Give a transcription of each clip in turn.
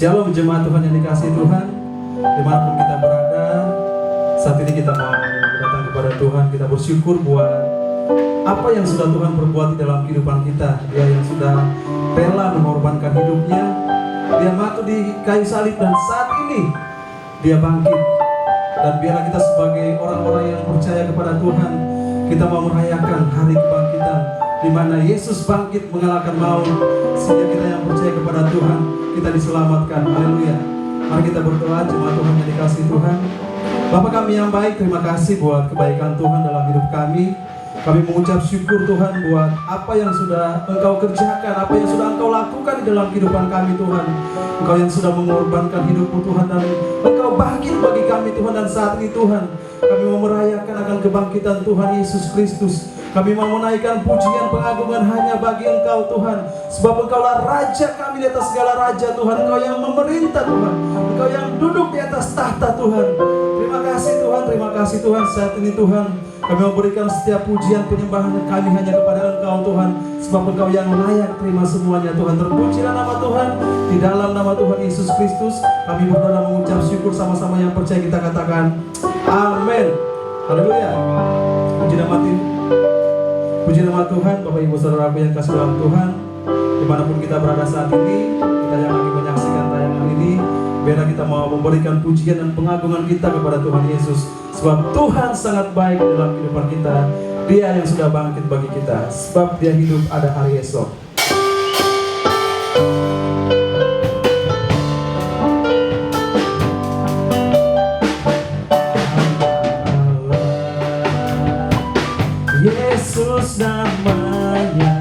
Shalom jemaat Tuhan yang dikasihi Tuhan, dimanapun kita berada. Saat ini kita mau datang kepada Tuhan. Kita bersyukur buat apa yang sudah Tuhan perbuat di dalam kehidupan kita. Dia yang sudah rela mengorbankan hidupnya. Dia mati di kayu salib dan saat ini Dia bangkit. Dan biarlah kita sebagai orang-orang yang percaya kepada Tuhan, kita mau merayakan hari kebangkitan, di mana Yesus bangkit mengalahkan maut, sehingga kita yang percaya kepada Tuhan, kita diselamatkan. Haleluya. Mari kita berdoa, jemaat Tuhan yang dikasihi Tuhan. Bapa kami yang baik, terima kasih buat kebaikan Tuhan dalam hidup kami. Kami mengucap syukur Tuhan buat apa yang sudah Engkau kerjakan, apa yang sudah Engkau lakukan di dalam kehidupan kami Tuhan. Engkau yang sudah mengorbankan hidupmu Tuhan, dan Engkau bangkit bagi kami Tuhan. Dan saat ini Tuhan, kami mau merayakan akan kebangkitan Tuhan Yesus Kristus. Kami mau menaikkan pujian pengagungan hanya bagi Engkau Tuhan, sebab Engkaulah Raja kami di atas segala raja Tuhan. Engkau yang memerintah Tuhan, Engkau yang duduk di atas tahta Tuhan. Terima kasih Tuhan, terima kasih Tuhan. Saat ini Tuhan, kami mau berikan setiap pujian penyembahan kami hanya kepada Engkau Tuhan, sebab Engkau yang layak terima semuanya Tuhan. Terpujilah nama Tuhan. Di dalam nama Tuhan Yesus Kristus kami berdoa mengucap syukur, sama-sama yang percaya kita katakan amin. Haleluya. Puji nama Tuhan. Bapak Ibu Saudaraku yang kasih dalam Tuhan, dimanapun kita berada saat ini, kita yang lagi menyaksikan tayangan ini, biarlah kita mau memberikan pujian dan pengagungan kita kepada Tuhan Yesus, sebab Tuhan sangat baik dalam kehidupan kita. Dia yang sudah bangkit bagi kita, sebab Dia hidup ada hari esok. Yesus namanya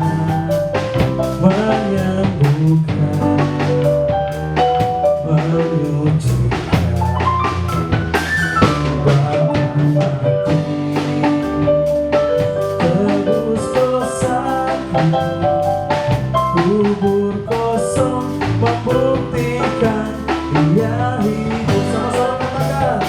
menyembuhkan, menyucikan, bahkan mati, tebus dosaku, kubur kosong membuktikan Dia hidup. Sama-sama katakan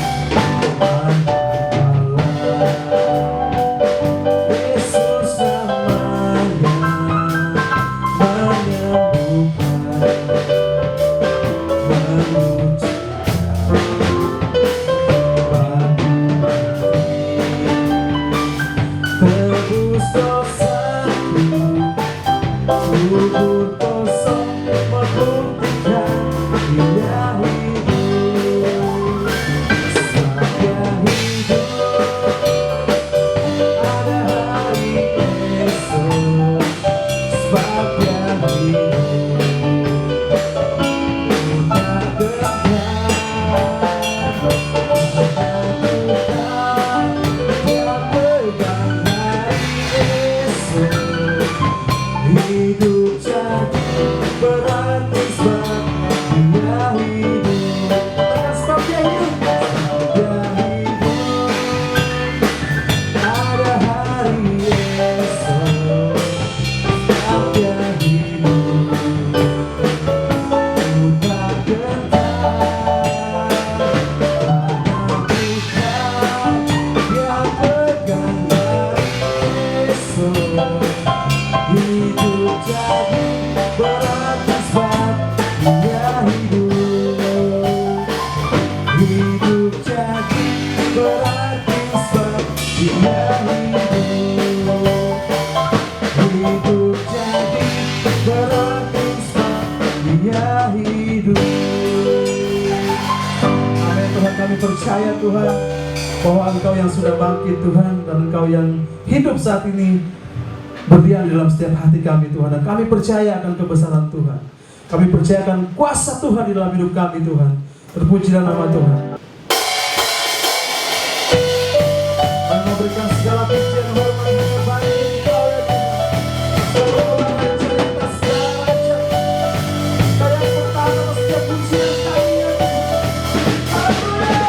percaya Tuhan bahwa Engkau yang sudah bangkit Tuhan, dan Engkau yang hidup saat ini berdiam di dalam setiap hati kami Tuhan. Dan kami percaya akan kebesaran Tuhan, kami percayakan kuasa Tuhan di dalam hidup kami Tuhan. Terpujilah nama Tuhan. Kami memberikan segala pujian dan hormat hanya bagi Engkau ya Tuhan. Seluruh yang mencari atas segala macam. Kau yang bertahan atas setiap pujian kami ya Tuhan. Haleluya.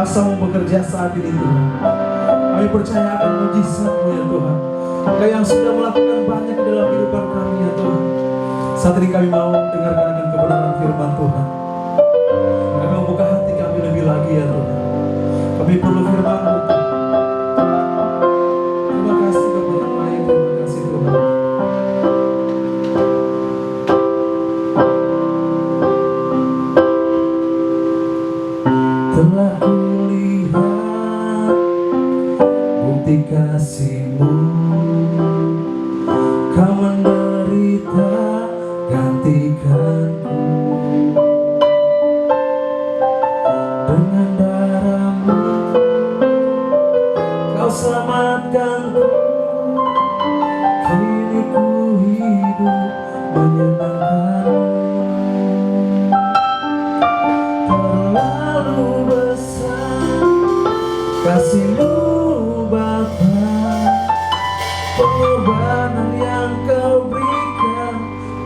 Kuasa-Mu bekerja saat ini Tuhan. Kami percaya akan mujizat-Mu ya Tuhan. Engkau yang sudah melakukan banyak di dalam kehidupan kami ya Tuhan. Saat ini kami mau dengarkan akan kebenaran firman Tuhan. Kami membuka hati kami lebih lagi ya Tuhan. Kami perlu firman-Mu Tuhan. Terima kasih Bapa yang baik, terima kasih Tuhan. Telah kulihat bukti kasih-Mu, Kau menderita gantikanku. Dengan darah-Mu Kau selamatkanku. Kini ku hidup menyenangkan-Mu. Terlalu besar kasih-Mu Bapa, pengorbanan yang Kau berikan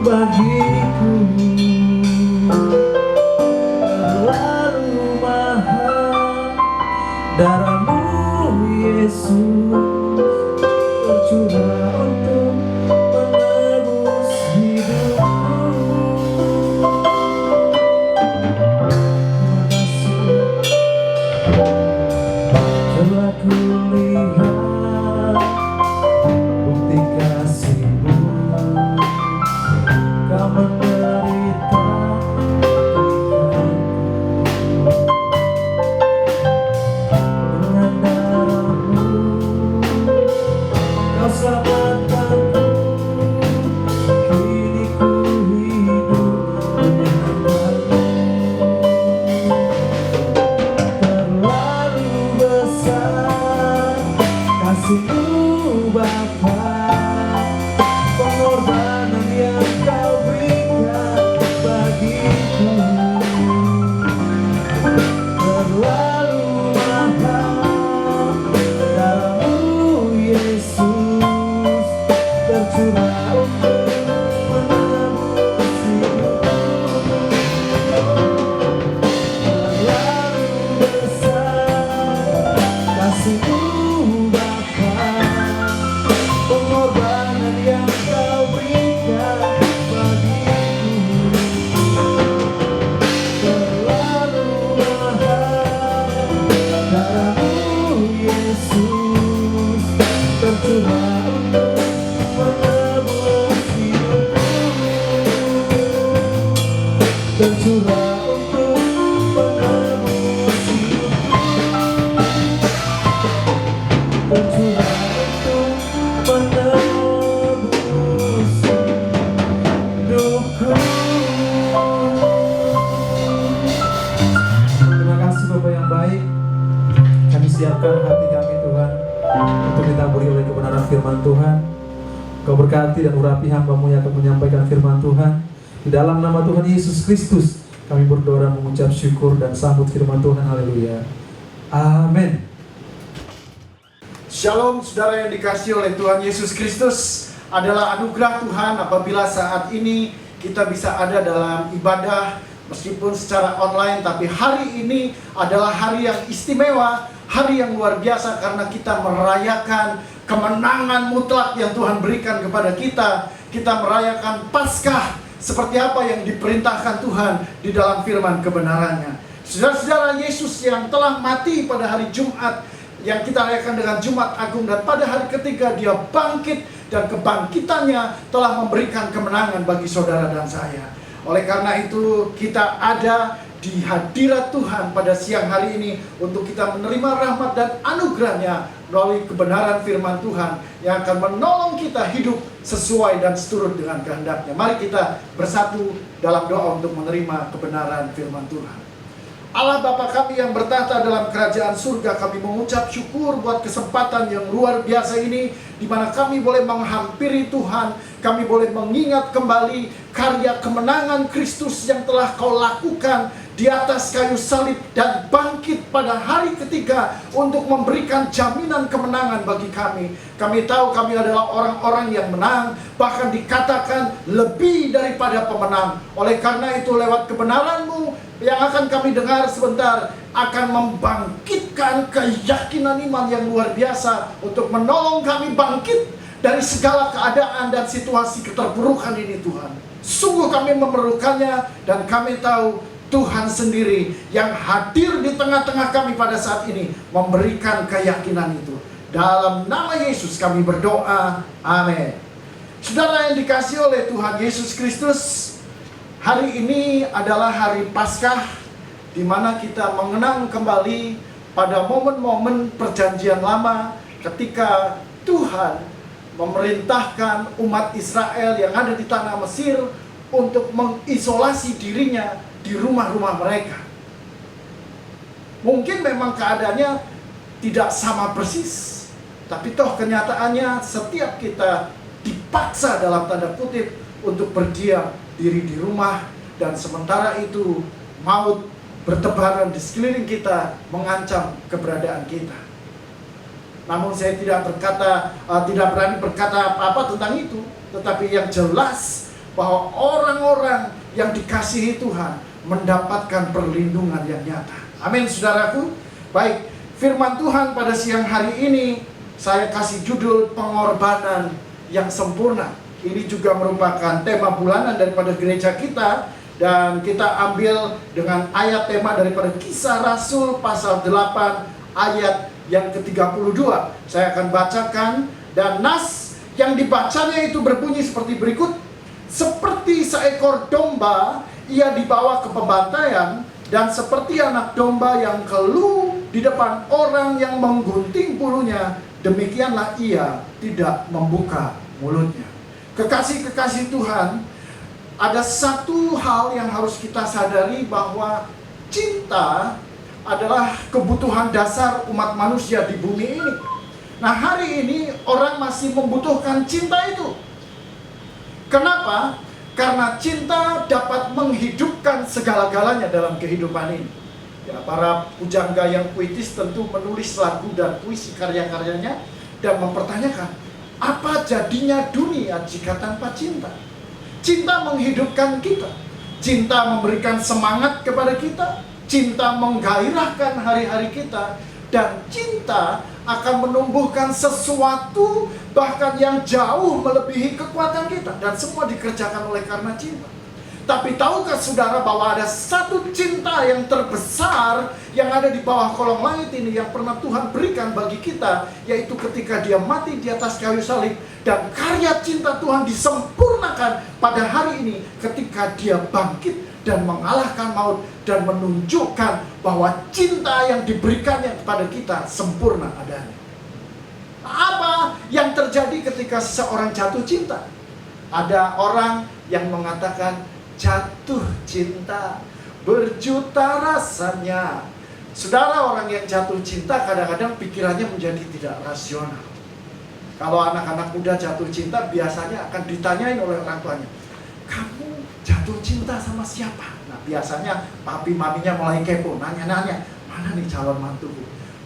bagiku. Terlalu mahal darah-Mu Yesus, tercurah untuk menebus hidupku. Terima kasih telah kulihat bukti kasih-Mu, Kau menderita gantikanku. Dengan darah-Mu Kau selamatkanku. Kini ku hidup menyenangkan-Mu. Terlalu besar kasih-Mu Bapa, pengorbanan yang Kau berikan bagiku. Terlalu mahal darah-Mu Yesus, tercurah untuk menebus hidupku. Terlalu besar kasih-Mu Bapa, pengorbanan yang Kau berikan bagiku. Terlalu mahal darah-Mu Yesus, tercurah untuk menebus hidupku. Tercurah untuk menebus hidupku. Tercurah untuk menebus hidupku. Terima kasih Bapak yang baik. Kami siapkan hati kami Tuhan untuk ditaburi oleh kebenaran firman Tuhan. Kau berkati dan urapi hamba-Mu yang akan menyampaikan firman Tuhan. Di dalam nama Tuhan Yesus Kristus kami berdoa dan mengucap syukur dan sambut firman Tuhan. Haleluya. Amin. Shalom saudara yang dikasihi oleh Tuhan Yesus Kristus. Adalah anugerah Tuhan apabila saat ini kita bisa ada dalam ibadah meskipun secara online, tapi hari ini adalah hari yang istimewa, hari yang luar biasa karena kita merayakan kemenangan mutlak yang Tuhan berikan kepada kita. Kita merayakan Paskah seperti apa yang diperintahkan Tuhan di dalam firman kebenarannya. Saudara-saudara, Yesus yang telah mati pada hari Jumat yang kita rayakan dengan Jumat Agung, dan pada hari ketiga Dia bangkit, dan kebangkitannya telah memberikan kemenangan bagi saudara dan saya. Oleh karena itu kita ada di hadirat Tuhan pada siang hari ini untuk kita menerima rahmat dan anugerahnya melalui kebenaran firman Tuhan yang akan menolong kita hidup sesuai dan seturut dengan kehendaknya. Mari kita bersatu dalam doa untuk menerima kebenaran firman Tuhan. Allah Bapa kami yang bertahta dalam kerajaan surga, kami mengucap syukur buat kesempatan yang luar biasa ini, di mana kami boleh menghampiri Tuhan, kami boleh mengingat kembali karya kemenangan Kristus yang telah Kau lakukan di atas kayu salib dan bangkit pada hari ketiga untuk memberikan jaminan kemenangan bagi kami. Kami tahu kami adalah orang-orang yang menang, bahkan dikatakan lebih daripada pemenang. Oleh karena itu lewat kebenaran-Mu yang akan kami dengar sebentar akan membangkitkan keyakinan iman yang luar biasa untuk menolong kami bangkit dari segala keadaan dan situasi keterpurukan ini Tuhan. Sungguh kami memerlukannya, dan kami tahu Tuhan sendiri yang hadir di tengah-tengah kami pada saat ini memberikan keyakinan itu. Dalam nama Yesus kami berdoa, amin. Saudara yang dikasihi oleh Tuhan Yesus Kristus, hari ini adalah hari Paskah, di mana kita mengenang kembali pada momen-momen perjanjian lama ketika Tuhan memerintahkan umat Israel yang ada di tanah Mesir untuk mengisolasi dirinya di rumah-rumah mereka. Mungkin memang keadaannya tidak sama persis, tapi toh kenyataannya setiap kita dipaksa dalam tanda kutip untuk berdiam diri di rumah, dan sementara itu maut bertebaran di sekeliling kita mengancam keberadaan kita. Namun saya tidak berani berkata apa-apa tentang itu, tetapi yang jelas bahwa orang-orang yang dikasihi Tuhan mendapatkan perlindungan yang nyata. Amin, saudaraku. Baik, firman Tuhan pada siang hari ini saya kasih judul pengorbanan yang sempurna. Ini juga merupakan tema bulanan daripada gereja kita, dan kita ambil dengan ayat tema daripada Kisah Rasul pasal 8 ayat yang ke-32. Saya akan bacakan, dan nas yang dibacanya itu berbunyi seperti berikut. Seperti seekor domba ia dibawa ke pembantaian, dan seperti anak domba yang keluh di depan orang yang menggunting bulunya, demikianlah ia tidak membuka mulutnya. Kekasih-kekasih Tuhan, ada satu hal yang harus kita sadari, bahwa cinta adalah kebutuhan dasar umat manusia di bumi ini. Nah, hari ini orang masih membutuhkan cinta itu. Kenapa? Karena cinta dapat menghidupkan segala-galanya dalam kehidupan ini. Ya, para pujangga yang puitis tentu menulis lagu dan puisi karya-karyanya dan mempertanyakan, apa jadinya dunia jika tanpa cinta? Cinta menghidupkan kita. Cinta memberikan semangat kepada kita. Cinta menggairahkan hari-hari kita, dan cinta akan menumbuhkan sesuatu bahkan yang jauh melebihi kekuatan kita, dan semua dikerjakan oleh karena cinta. Tapi tahukah saudara bahwa ada satu cinta yang terbesar yang ada di bawah kolong langit ini yang pernah Tuhan berikan bagi kita, yaitu ketika dia mati di atas kayu salib, dan karya cinta Tuhan disempurnakan pada hari ini ketika dia bangkit dan mengalahkan maut, dan menunjukkan bahwa cinta yang diberikannya kepada kita sempurna adanya. Apa yang terjadi ketika seseorang jatuh cinta? Ada orang yang mengatakan, jatuh cinta berjuta rasanya. Saudara, orang yang jatuh cinta kadang-kadang pikirannya menjadi tidak rasional. Kalau anak-anak muda jatuh cinta, biasanya akan ditanyain oleh orang tuanya, kamu jatuh cinta sama siapa? Nah, biasanya papi maminya mulai kepo, nanya-nanya, mana nih calon mantuku?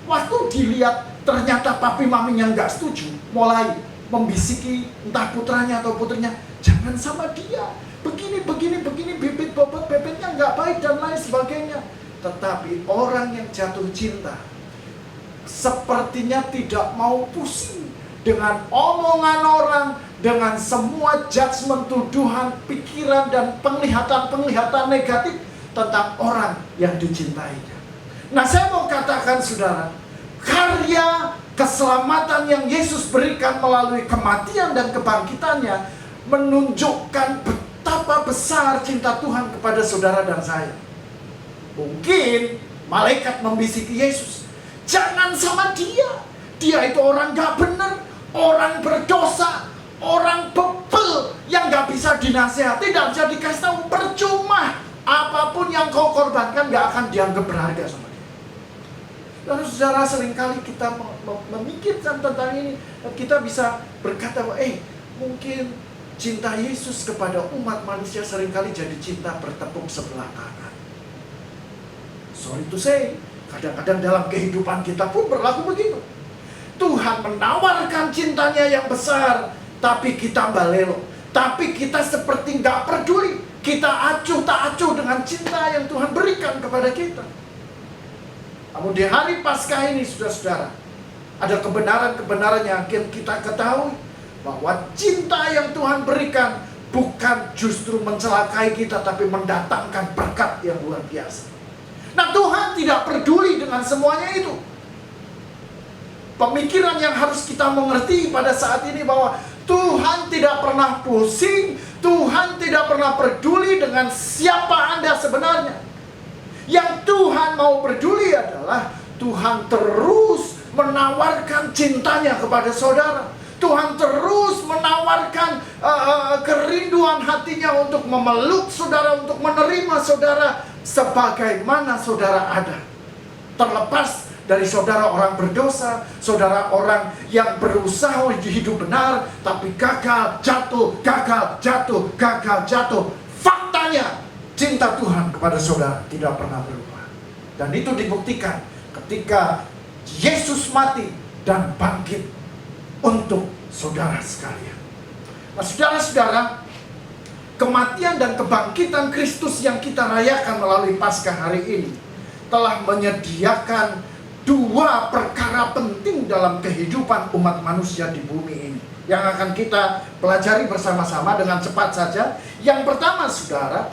Waktu dilihat ternyata papi maminya nggak setuju, mulai membisiki entah putranya atau putrinya, jangan sama dia, begini, bibit bobot bebeknya nggak baik dan lain sebagainya. Tetapi orang yang jatuh cinta sepertinya tidak mau pusing dengan omongan orang, dengan semua judgement, tuduhan, pikiran, dan penglihatan-penglihatan negatif tentang orang yang dicintainya. Nah, saya mau katakan saudara, karya keselamatan yang Yesus berikan melalui kematian dan kebangkitannya menunjukkan betapa besar cinta Tuhan kepada saudara dan saya. Mungkin malaikat membisiki Yesus, jangan sama dia, dia itu orang gak benar, orang berdosa, orang bebel yang gak bisa dinasehati, tidak bisa dikasih tahu, percuma. Apapun yang kau korbankan gak akan dianggap berharga sama dia. Lalu saudara, seringkali kita memikirkan tentang ini, dan kita bisa berkata, mungkin cinta Yesus kepada umat manusia seringkali jadi cinta bertepuk sebelah tangan. Sorry to say, kadang-kadang dalam kehidupan kita pun berlaku begitu. Tuhan menawarkan cintanya yang besar, tapi kita balelo, tapi kita seperti nggak peduli. kita acuh tak acuh dengan cinta yang Tuhan berikan kepada kita. Namun di hari Paskah ini, saudara-saudara, ada kebenaran-kebenaran yang akan kita ketahui, bahwa cinta yang Tuhan berikan bukan justru mencelakai kita, tapi mendatangkan berkat yang luar biasa. Nah, Tuhan tidak peduli dengan semuanya itu. Pemikiran yang harus kita mengerti pada saat ini bahwa Tuhan tidak pernah pusing, Tuhan tidak pernah peduli dengan siapa Anda sebenarnya. Yang Tuhan mau peduli adalah Tuhan terus menawarkan cintanya kepada saudara. Tuhan terus menawarkan kerinduan hatinya untuk memeluk saudara, untuk menerima saudara sebagaimana saudara ada. Terlepas dari saudara orang berdosa, saudara orang yang berusaha hidup benar, tapi gagal, jatuh, gagal, jatuh, gagal, jatuh. Faktanya, cinta Tuhan kepada saudara tidak pernah berubah. Dan itu dibuktikan ketika Yesus mati dan bangkit untuk saudara sekalian. Nah, saudara-saudara, kematian dan kebangkitan Kristus yang kita rayakan melalui Paskah hari ini telah menyediakan dua perkara penting dalam kehidupan umat manusia di bumi ini, yang akan kita pelajari bersama-sama dengan cepat saja. Yang pertama, saudara,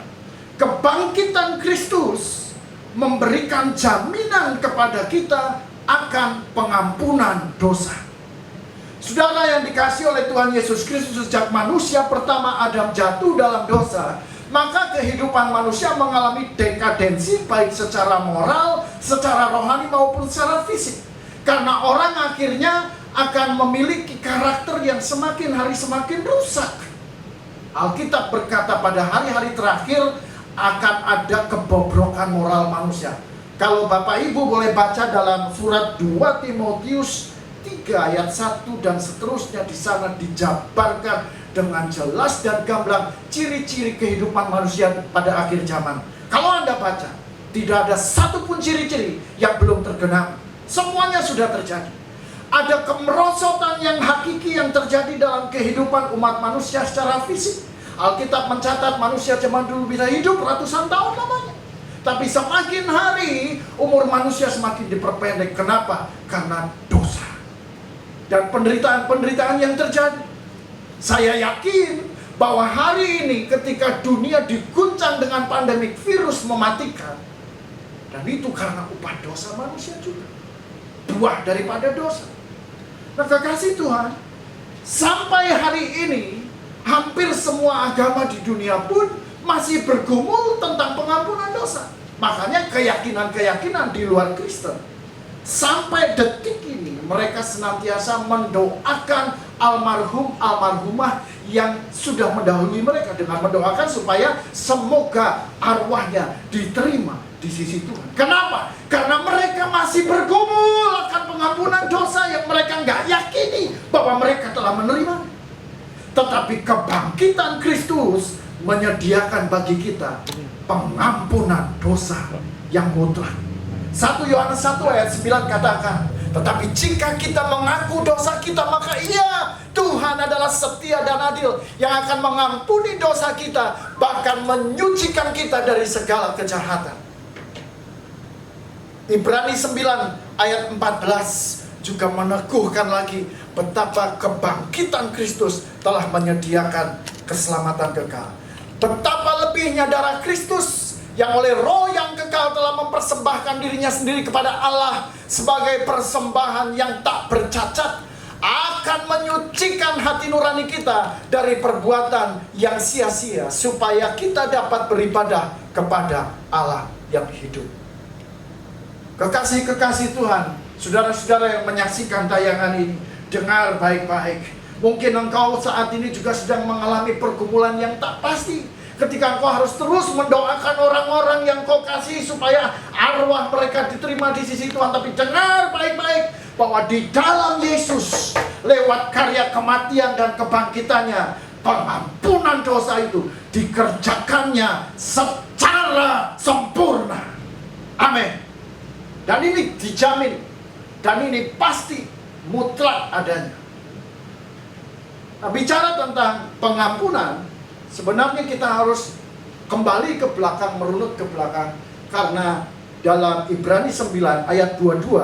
kebangkitan Kristus memberikan jaminan kepada kita akan pengampunan dosa. Saudara yang dikasihi oleh Tuhan Yesus Kristus, sejak manusia pertama Adam jatuh dalam dosa, maka kehidupan manusia mengalami dekadensi, baik secara moral, secara rohani maupun secara fisik. Karena orang akhirnya akan memiliki karakter yang semakin hari semakin rusak. Alkitab berkata pada hari-hari terakhir akan ada kebobrokan moral manusia. Kalau Bapak Ibu boleh baca dalam surat 2 Timotius 3 ayat 1 dan seterusnya, di sana dijabarkan dengan jelas dan gamblang ciri-ciri kehidupan manusia pada akhir zaman. Kalau Anda baca, tidak ada satupun ciri-ciri yang belum tergenap. Semuanya sudah terjadi. Ada kemerosotan yang hakiki yang terjadi dalam kehidupan umat manusia secara fisik. Alkitab mencatat manusia zaman dulu bisa hidup ratusan tahun lamanya. Tapi semakin hari umur manusia semakin diperpendek. Kenapa? Karena dosa dan penderitaan-penderitaan yang terjadi. Saya yakin bahwa hari ini ketika dunia diguncang dengan pandemik virus mematikan, dan itu karena upah dosa manusia juga, buah daripada dosa. Nah, kekasih Tuhan, sampai hari ini hampir semua agama di dunia pun masih bergumul tentang pengampunan dosa. Makanya keyakinan-keyakinan di luar Kristen sampai detik ini mereka senantiasa mendoakan almarhum-almarhumah yang sudah mendahului mereka dengan mendoakan supaya semoga arwahnya diterima di sisi Tuhan. Kenapa? Karena mereka masih bergumul akan pengampunan dosa yang mereka nggak yakini bahwa mereka telah menerima. Tetapi kebangkitan Kristus menyediakan bagi kita pengampunan dosa yang mutlak. 1 Yohanes 1 ayat 9 katakan, tetapi jika kita mengaku dosa kita, maka iya, Tuhan adalah setia dan adil, yang akan mengampuni dosa kita, bahkan menyucikan kita dari segala kejahatan. Ibrani 9 ayat 14 juga meneguhkan lagi betapa kebangkitan Kristus telah menyediakan keselamatan kekal. Betapa lebihnya darah Kristus yang oleh roh yang kekal telah mempersembahkan dirinya sendiri kepada Allah sebagai persembahan yang tak bercacat, akan menyucikan hati nurani kita dari perbuatan yang sia-sia, supaya kita dapat beribadah kepada Allah yang hidup. Kekasih-kekasih Tuhan, saudara-saudara yang menyaksikan tayangan ini, dengar baik-baik. Mungkin engkau saat ini juga sedang mengalami pergumulan yang tak pasti, ketika engkau harus terus mendoakan orang-orang yang kau kasih supaya arwah mereka diterima di sisi Tuhan. Tapi dengar baik-baik bahwa di dalam Yesus, lewat karya kematian dan kebangkitannya, pengampunan dosa itu dikerjakannya secara sempurna. Amin. Dan ini dijamin, dan ini pasti mutlak adanya. Nah, bicara tentang pengampunan, sebenarnya kita harus kembali ke belakang, merunut ke belakang, karena dalam Ibrani 9 ayat 22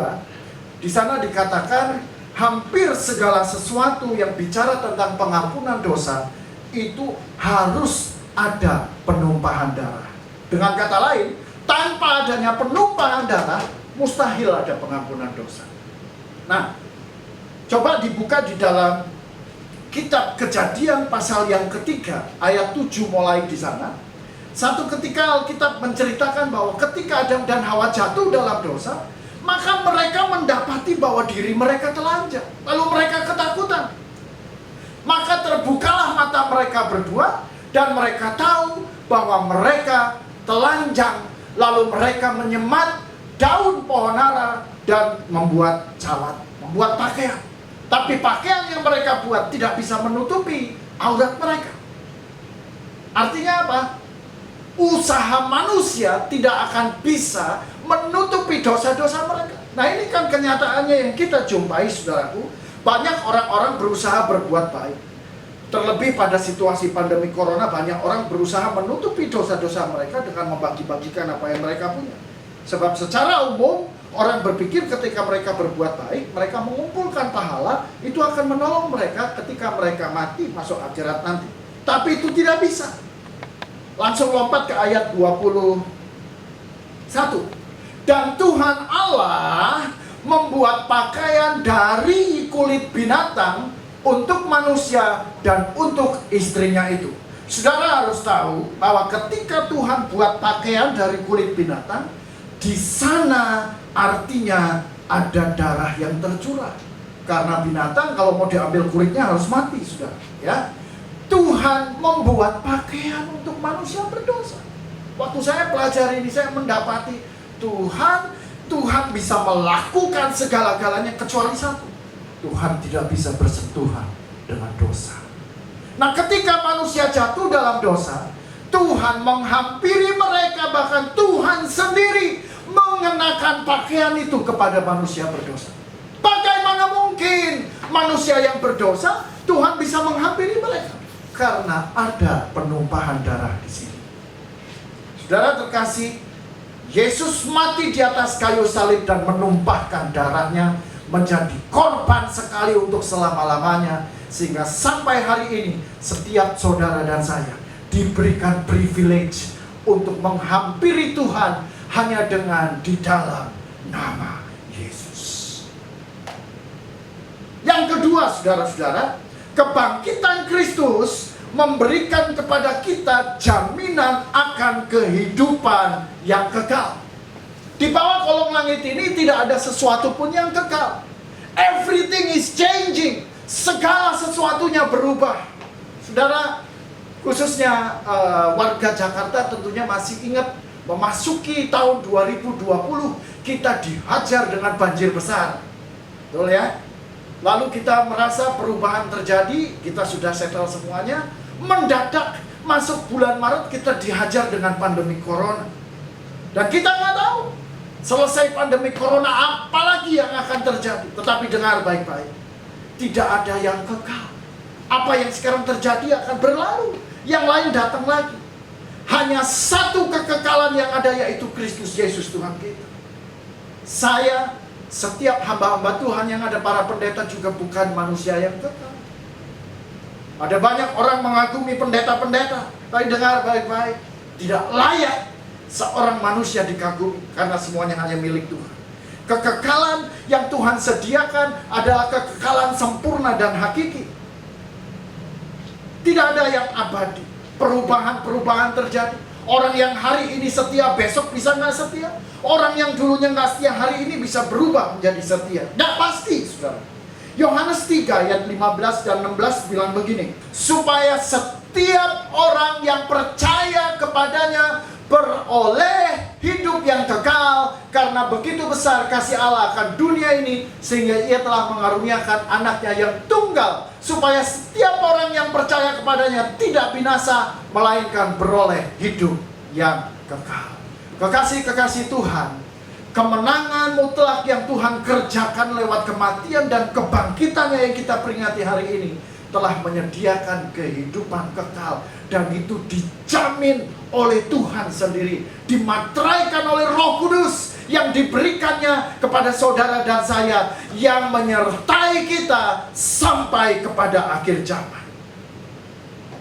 di sana dikatakan hampir segala sesuatu yang bicara tentang pengampunan dosa itu harus ada penumpahan darah. Dengan kata lain, tanpa adanya penumpahan darah mustahil ada pengampunan dosa. Nah, coba dibuka di dalam kitab Kejadian pasal yang ketiga ayat 7 mulai di sana. Satu ketika Alkitab menceritakan bahwa ketika Adam dan Hawa jatuh dalam dosa, maka mereka mendapati bahwa diri mereka telanjang. Lalu mereka ketakutan. Maka terbukalah mata mereka berdua dan mereka tahu bahwa mereka telanjang. Lalu mereka menyemat daun pohon ara dan membuat cawat, membuat pakaian. Tapi pakaian yang mereka buat tidak bisa menutupi aurat mereka. Artinya apa? Usaha manusia tidak akan bisa menutupi dosa-dosa mereka. Nah, ini kan kenyataannya yang kita jumpai, saudaraku. Banyak orang-orang berusaha berbuat baik. Terlebih pada situasi pandemi corona, banyak orang berusaha menutupi dosa-dosa mereka dengan membagi-bagikan apa yang mereka punya. Sebab secara umum, orang berpikir ketika mereka berbuat baik, mereka mengumpulkan pahala, itu akan menolong mereka ketika mereka mati masuk akhirat nanti. Tapi itu tidak bisa. Langsung lompat ke ayat 21. Dan Tuhan Allah membuat pakaian dari kulit binatang untuk manusia dan untuk istrinya itu. Saudara harus tahu bahwa ketika Tuhan buat pakaian dari kulit binatang, di sana artinya ada darah yang tercurah. Karena binatang kalau mau diambil kulitnya harus mati, saudara. Ya. Tuhan membuat pakaian untuk manusia berdosa. Waktu saya pelajari ini, saya mendapati Tuhan bisa melakukan segala-galanya kecuali satu. Tuhan tidak bisa bersentuhan dengan dosa. Nah, ketika manusia jatuh dalam dosa, Tuhan menghampiri mereka, bahkan Tuhan sendiri mengenakan pakaian itu kepada manusia berdosa. Bagaimana mungkin manusia yang berdosa Tuhan bisa menghampiri mereka? Karena ada penumpahan darah di sini. Saudara terkasih, Yesus mati di atas kayu salib dan menumpahkan darahnya menjadi korban sekali untuk selama-lamanya, sehingga sampai hari ini setiap saudara dan saya diberikan privilege untuk menghampiri Tuhan hanya dengan di dalam nama Yesus. Yang kedua, saudara-saudara, kebangkitan Kristus memberikan kepada kita jaminan akan kehidupan yang kekal. Di bawah kolong langit ini tidak ada sesuatu pun yang kekal. Everything is changing. Segala sesuatunya berubah. Saudara, khususnya warga Jakarta tentunya masih ingat, memasuki tahun 2020 kita dihajar dengan banjir besar. Betul ya? Lalu kita merasa perubahan terjadi, kita sudah settle semuanya. Mendadak masuk bulan Maret kita dihajar dengan pandemi corona. Dan kita nggak tahu selesai pandemi corona apalagi yang akan terjadi. Tetapi dengar baik-baik, tidak ada yang kekal. Apa yang sekarang terjadi akan berlalu, yang lain datang lagi. Hanya satu kekekalan yang ada, yaitu Kristus Yesus Tuhan kita. Saya, setiap hamba-hamba Tuhan yang ada, para pendeta juga bukan manusia yang kekal. Ada banyak orang mengagumi pendeta-pendeta, tapi dengar baik-baik, tidak layak seorang manusia dikagumi, karena semuanya hanya milik Tuhan. Kekekalan yang Tuhan sediakan adalah kekekalan sempurna dan hakiki. Tidak ada yang abadi. Perubahan-perubahan terjadi. Orang yang hari ini setia, besok bisa nggak setia. Orang yang dulunya nggak setia, hari ini bisa berubah menjadi setia. Nggak pasti, saudara. Yohanes 3 ayat 15 dan 16 bilang begini, supaya setiap orang yang percaya kepadanya beroleh hidup yang kekal, karena begitu besar kasih Allah akan dunia ini, sehingga ia telah mengaruniakan anaknya yang tunggal, supaya setiap orang yang percaya kepadanya tidak binasa, melainkan beroleh hidup yang kekal. Kekasih-kekasih Tuhan, kemenangan mutlak yang Tuhan kerjakan lewat kematian dan kebangkitannya yang kita peringati hari ini telah menyediakan kehidupan kekal, dan itu dijamin oleh Tuhan sendiri, dimateraikan oleh Roh Kudus yang diberikannya kepada saudara dan saya, yang menyertai kita sampai kepada akhir zaman.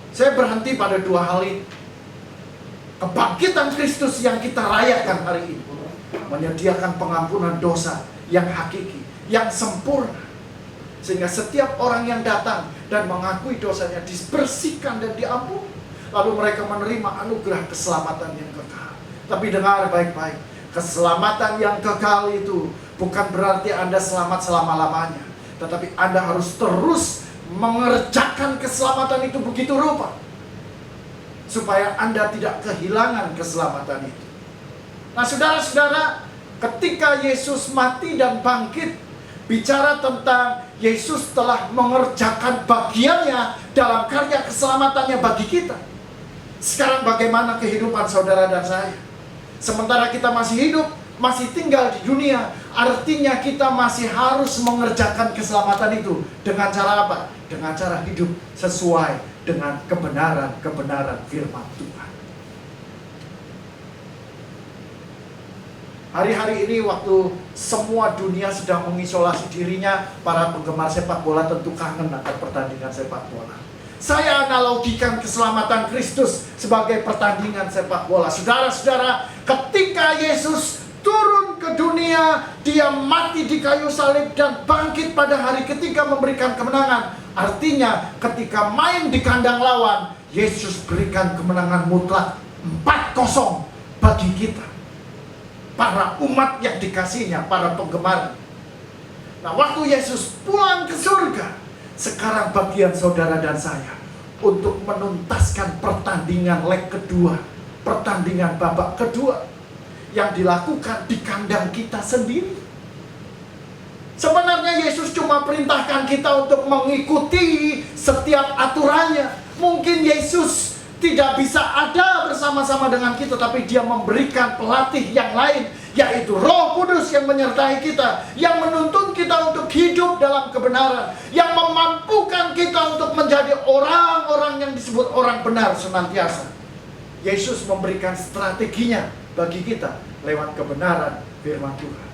Saya berhenti pada dua hal ini. Kebangkitan Kristus yang kita rayakan hari ini menyediakan pengampunan dosa yang hakiki, yang sempurna, sehingga setiap orang yang datang dan mengakui dosanya dibersihkan dan diampuni, lalu mereka menerima anugerah keselamatan yang kekal. Tapi dengar baik-baik, keselamatan yang kekal itu bukan berarti Anda selamat selama-lamanya, tetapi Anda harus terus mengerjakan keselamatan itu begitu rupa, supaya Anda tidak kehilangan keselamatan itu. Nah, saudara-saudara, ketika Yesus mati dan bangkit, bicara tentang Yesus telah mengerjakan bagiannya dalam karya keselamatannya bagi kita. Sekarang bagaimana kehidupan saudara dan saya? Sementara kita masih hidup, masih tinggal di dunia, artinya kita masih harus mengerjakan keselamatan itu. Dengan cara apa? Dengan cara hidup sesuai dengan kebenaran firman Tuhan. Hari-hari ini waktu semua dunia sedang mengisolasi dirinya, para penggemar sepak bola tentu kangen akan pertandingan sepak bola. Saya analogikan keselamatan Kristus sebagai pertandingan sepak bola. Saudara-saudara, ketika Yesus turun ke dunia, dia mati di kayu salib dan bangkit pada hari ketiga memberikan kemenangan. Artinya ketika main di kandang lawan, Yesus berikan kemenangan mutlak 4-0 bagi kita, para umat yang dikasihnya, para penggemar. Nah, waktu Yesus pulang ke surga, sekarang bagian saudara dan saya untuk menuntaskan pertandingan leg kedua, pertandingan babak kedua yang dilakukan di kandang kita sendiri. Sebenarnya Yesus cuma perintahkan kita untuk mengikuti setiap aturannya. Mungkin Yesus tidak bisa ada bersama-sama dengan kita, tapi dia memberikan pelatih yang lain, yaitu Roh Kudus yang menyertai kita, yang menuntun kita untuk hidup dalam kebenaran, yang memampukan kita untuk menjadi orang-orang yang disebut orang benar senantiasa. Yesus memberikan strateginya bagi kita lewat kebenaran firman Tuhan.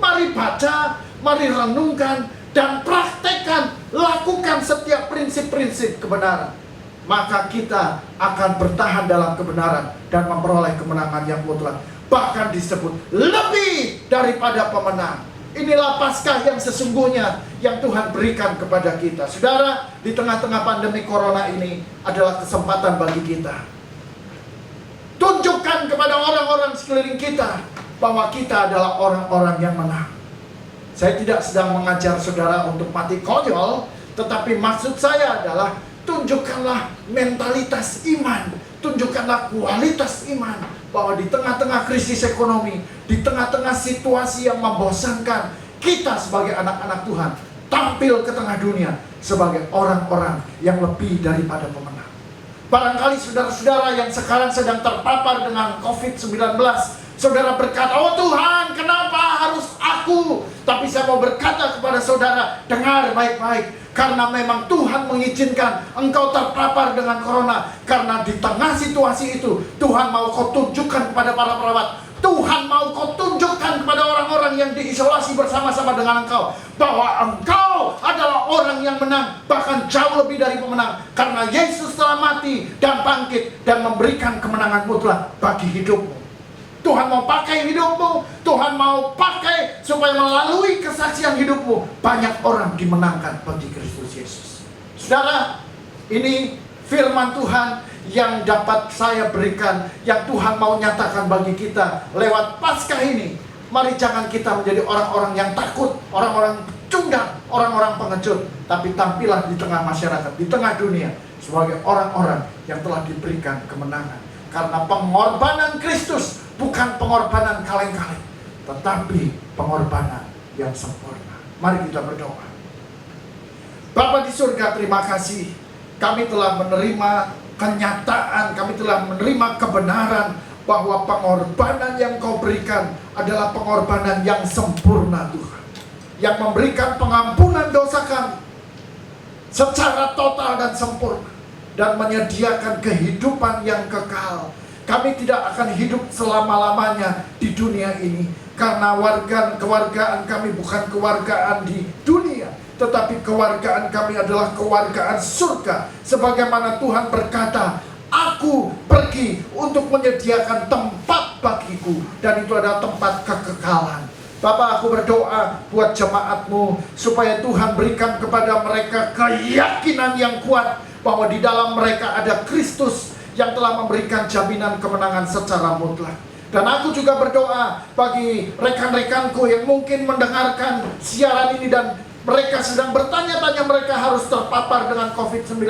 Mari baca, mari renungkan, dan praktekkan, lakukan setiap prinsip-prinsip kebenaran. Maka kita akan bertahan dalam kebenaran dan memperoleh kemenangan yang mutlak. Bahkan disebut lebih daripada pemenang. Inilah Paskah yang sesungguhnya yang Tuhan berikan kepada kita. Saudara, di tengah-tengah pandemi corona ini adalah kesempatan bagi kita. Tunjukkan kepada orang-orang sekeliling kita bahwa kita adalah orang-orang yang menang. Saya tidak sedang mengajar saudara untuk mati konyol, tetapi maksud saya adalah tunjukkanlah mentalitas iman, tunjukkanlah kualitas iman, bahwa di tengah-tengah krisis ekonomi, di tengah-tengah situasi yang membosankan, kita sebagai anak-anak Tuhan tampil ke tengah dunia sebagai orang-orang yang lebih daripada pemenang. Barangkali saudara-saudara yang sekarang sedang terpapar dengan COVID-19, saudara berkata, "Oh Tuhan, kenapa harus aku?" Tapi saya mau berkata kepada saudara, dengar baik-baik. Karena memang Tuhan mengizinkan engkau terpapar dengan corona. Karena di tengah situasi itu, Tuhan mau kau tunjukkan kepada para perawat, Tuhan mau kau tunjukkan kepada orang-orang yang diisolasi bersama-sama dengan engkau, bahwa engkau adalah orang yang menang, bahkan jauh lebih dari pemenang. Karena Yesus telah mati dan bangkit dan memberikan kemenangan mutlak bagi hidupmu. Tuhan mau pakai hidupmu, Tuhan mau pakai supaya melalui kesaksian hidupmu banyak orang dimenangkan bagi Kristus Yesus. Saudara, ini firman Tuhan yang dapat saya berikan, yang Tuhan mau nyatakan bagi kita lewat Paskah ini. Mari jangan kita menjadi orang-orang yang takut, orang-orang cundang, orang-orang pengecut, tapi tampillah di tengah masyarakat, di tengah dunia sebagai orang-orang yang telah diberikan kemenangan. Karena pengorbanan Kristus bukan pengorbanan kaleng-kaleng, tetapi pengorbanan yang sempurna. Mari kita berdoa. Bapa di surga, terima kasih. Kami telah menerima kenyataan, kami telah menerima kebenaran bahwa pengorbanan yang kau berikan adalah pengorbanan yang sempurna Tuhan, yang memberikan pengampunan dosa kami, secara total dan sempurna, dan menyediakan kehidupan yang kekal. Kami tidak akan hidup selama-lamanya di dunia ini, karena kewargaan kami bukan kewargaan di dunia, tetapi kewargaan kami adalah kewargaan surga. Sebagaimana Tuhan berkata, aku pergi untuk menyediakan tempat bagiku, dan itu adalah tempat kekekalan. Bapak, aku berdoa buat jemaatmu, supaya Tuhan berikan kepada mereka keyakinan yang kuat bahwa di dalam mereka ada Kristus yang telah memberikan jaminan kemenangan secara mutlak. Dan aku juga berdoa bagi rekan-rekanku yang mungkin mendengarkan siaran ini dan mereka sedang bertanya-tanya mereka harus terpapar dengan COVID-19.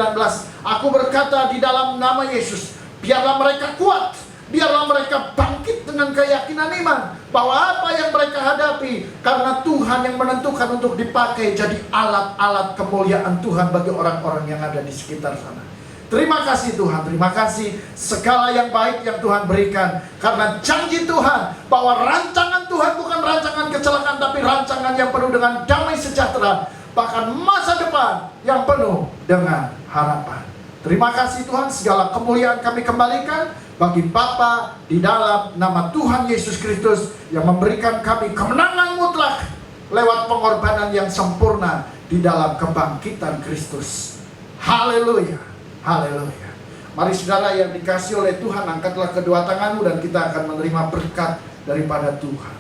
Aku berkata di dalam nama Yesus, biarlah mereka kuat, biarlah mereka bangkit dengan keyakinan iman bahwa apa yang mereka hadapi, karena Tuhan yang menentukan untuk dipakai jadi alat-alat kemuliaan Tuhan bagi orang-orang yang ada di sekitar sana. Terima kasih Tuhan, terima kasih segala yang baik yang Tuhan berikan. Karena janji Tuhan bahwa rancangan Tuhan bukan rancangan kecelakaan, tapi rancangan yang penuh dengan damai sejahtera, bahkan masa depan yang penuh dengan harapan. Terima kasih Tuhan, segala kemuliaan kami kembalikan bagi Bapa di dalam nama Tuhan Yesus Kristus yang memberikan kami kemenangan mutlak lewat pengorbanan yang sempurna di dalam kebangkitan Kristus. Haleluya. Haleluya. Mari saudara yang dikasih oleh Tuhan, angkatlah kedua tanganmu dan kita akan menerima berkat daripada Tuhan.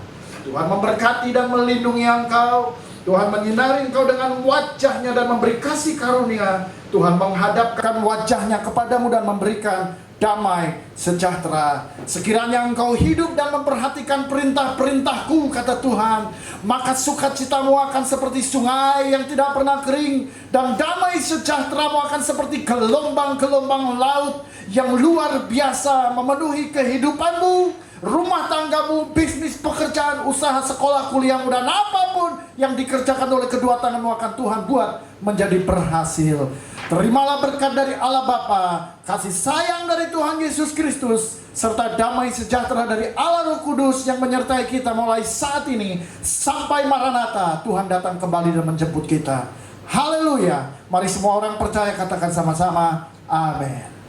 Tuhan memberkati dan melindungi engkau. Tuhan menyinari engkau dengan wajahnya dan memberi kasih karunia. Tuhan menghadapkan wajahnya kepadamu dan memberikan damai sejahtera. Sekiranya engkau hidup dan memperhatikan perintah-perintahku, kata Tuhan, maka sukacitamu akan seperti sungai yang tidak pernah kering, dan damai sejahteramu akan seperti gelombang-gelombang laut yang luar biasa memenuhi kehidupanmu, rumah tanggamu, bisnis, pekerjaan, usaha, sekolah, kuliahmu, dan apapun yang dikerjakan oleh kedua tanganmu akan Tuhan buat menjadi berhasil. Terimalah berkat dari Allah Bapa, kasih sayang dari Tuhan Yesus Kristus, serta damai sejahtera dari Allah Roh Kudus yang menyertai kita mulai saat ini sampai Maranatha, Tuhan datang kembali dan menjemput kita. Haleluya. Mari semua orang percaya katakan sama-sama, amin.